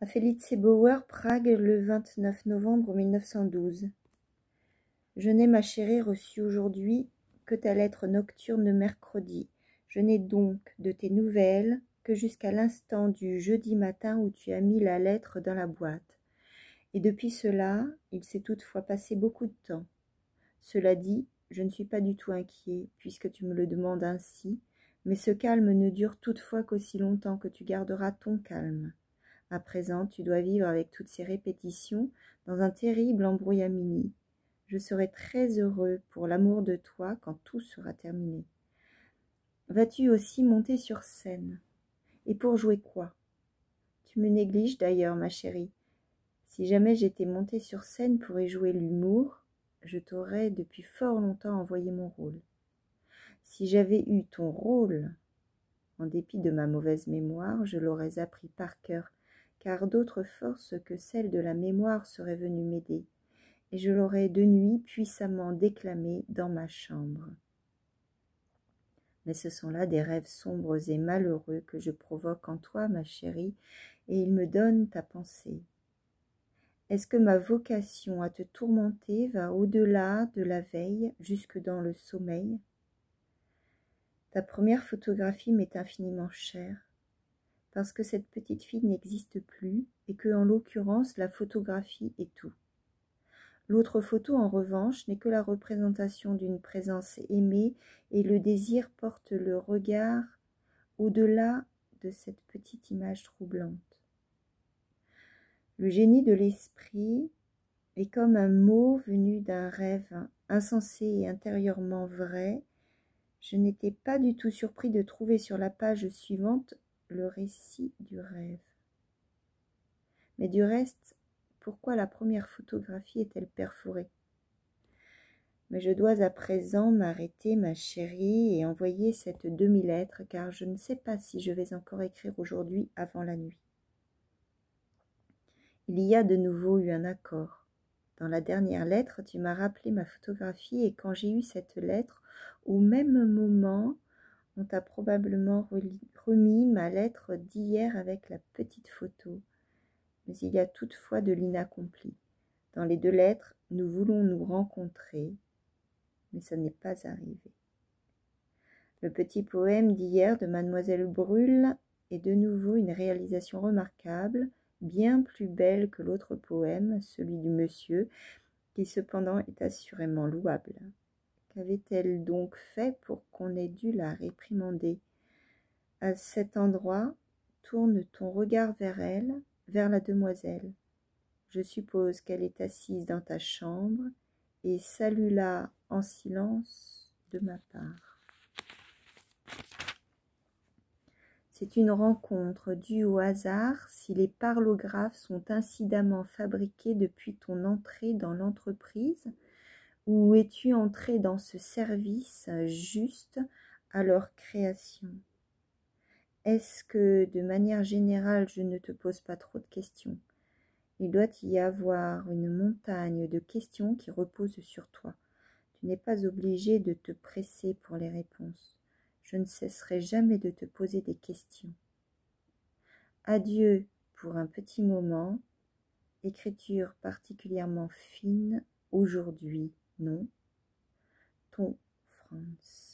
À Felice Bauer, Prague, le 29 novembre 1912. Je n'ai, ma chérie, reçu aujourd'hui que ta lettre nocturne de mercredi. Je n'ai donc de tes nouvelles que jusqu'à l'instant du jeudi matin où tu as mis la lettre dans la boîte. Et depuis cela, il s'est toutefois passé beaucoup de temps. Cela dit, je ne suis pas du tout inquiet, puisque tu me le demandes ainsi, mais ce calme ne dure toutefois qu'aussi longtemps que tu garderas ton calme. À présent, tu dois vivre avec toutes ces répétitions dans un terrible embrouillamini. Je serai très heureux pour l'amour de toi quand tout sera terminé. Vas-tu aussi monter sur scène? Et pour jouer quoi? Tu me négliges d'ailleurs, ma chérie. Si jamais j'étais montée sur scène pour y jouer l'humour, je t'aurais depuis fort longtemps envoyé mon rôle. Si j'avais eu ton rôle, en dépit de ma mauvaise mémoire, je l'aurais appris par cœur, car d'autres forces que celles de la mémoire seraient venues m'aider, et je l'aurais de nuit puissamment déclamé dans ma chambre. Mais ce sont là des rêves sombres et malheureux que je provoque en toi, ma chérie, et ils me donnent ta pensée. Est-ce que ma vocation à te tourmenter va au-delà de la veille, jusque dans le sommeil? Ta première photographie m'est infiniment chère, parce que cette petite fille n'existe plus et que, en l'occurrence, la photographie est tout. L'autre photo, en revanche, n'est que la représentation d'une présence aimée et le désir porte le regard au-delà de cette petite image troublante. Le génie de l'esprit est comme un mot venu d'un rêve insensé et intérieurement vrai. Je n'étais pas du tout surpris de trouver sur la page suivante le récit du rêve. Mais du reste, pourquoi la première photographie est-elle perforée? Mais je dois à présent m'arrêter, ma chérie, et envoyer cette demi-lettre, car je ne sais pas si je vais encore écrire aujourd'hui avant la nuit. Il y a de nouveau eu un accord. Dans la dernière lettre, tu m'as rappelé ma photographie, et quand j'ai eu cette lettre, au même moment, on t'a probablement remis ma lettre d'hier avec la petite photo. Mais il y a toutefois de l'inaccompli. Dans les deux lettres, nous voulons nous rencontrer, mais ça n'est pas arrivé. Le petit poème d'hier de Mademoiselle Brûle est de nouveau une réalisation remarquable, bien plus belle que l'autre poème, celui du monsieur, qui cependant est assurément louable. Qu'avait-elle donc fait pour qu'on ait dû la réprimander? À cet endroit, tourne ton regard vers elle, vers la demoiselle. Je suppose qu'elle est assise dans ta chambre, et salue-la en silence de ma part. C'est une rencontre due au hasard si les parlographes sont incidemment fabriqués depuis ton entrée dans l'entreprise, ou es-tu entré dans ce service juste à leur création? Est-ce que, de manière générale, je ne te pose pas trop de questions? Il doit y avoir une montagne de questions qui reposent sur toi. Tu n'es pas obligé de te presser pour les réponses. Je ne cesserai jamais de te poser des questions. Adieu pour un petit moment. Écriture particulièrement fine aujourd'hui, non? Ton Franz.